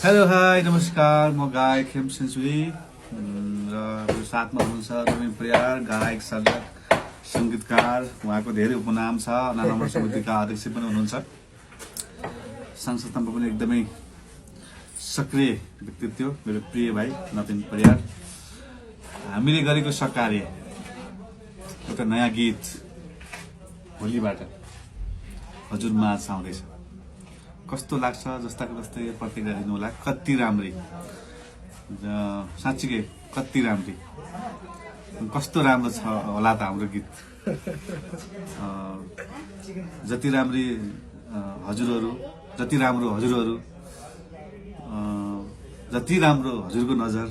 Hello hi नमस्कार, म गायक खेम सेन्चुरी र साथमा हुनुहुन्छ रविन परियार, गायक सर्जक सङ्गीतकार। उहाँको धेरै उपनाम छ। नारायण समितिका अध्यक्ष पनि हुनुहुन्छ। सङ्घ संस्थामा पनि एकदमै सक्रिय व्यक्तित्व मेरो प्रिय भाइ नवीन परियार। हामीले गरेको सकार्य एउटा नयाँ गीत भोलिबाट हजुरमा आउँदैछ। कस्तो लाग्छ जस्ताको जस्तै प्रतिक्रिया दिनु होला। कति राम्री, साँच्चीकै कति राम्री, कस्तो राम्रो छ होला त हाम्रो गीत। जति राम्री हजुरहरू, जति राम्रो हजुरहरू, जति राम्रो हजुरको नजर,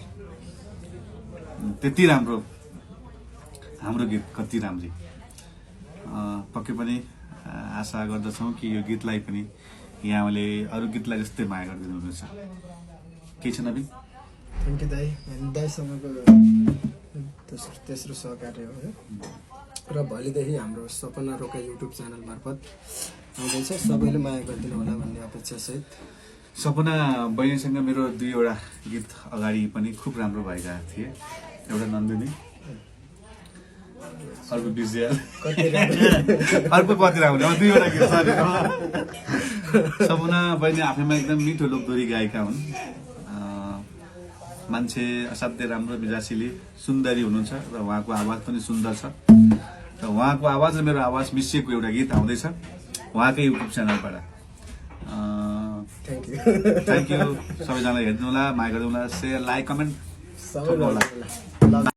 त्यति राम्रो हाम्रो गीत। कति राम्री। पक्कै पनि आशा गर्दछौँ कि यो गीतलाई पनि यहाँले अरू गीतलाई जस्तै माया गरिदिनु हुनेछ। केही छ नवीन? थ्याङ्क यू दाई। दाईसँगको तेस्रो सहकार्य हो र भोलिदेखि हाम्रो सपना रोका युट्युब च्यानल मार्फत आउँदैछ। सबैले माया गरिदिनु होला भन्ने अपेक्षा सहित। सपना बहिनीसँग मेरो 2वटा गीत अगाडि पनि खुब राम्रो भएका थिए। एउटा नन्दिनी, अर्को विजय, अर्को कति राम्रो। 2वटा गीत छ। सपना बहिनी आफैमा एकदम मिठो लोकदोरी गायिका हुन्। मान्छे असाध्यै राम्रो, मिजासिली, सुन्दरी हुनुहुन्छ र उहाँको आवाज पनि सुन्दर छ। र उहाँको आवाज र मेरो आवाज मिसिएको एउटा गीत आउँदैछ उहाँकै युट्युब च्यानलबाट। Thank you. सबैजनालाई हेरिदिनु होला, माया गरिदिनु होला, सेयर, लाइक, कमेन्ट सबैलाई।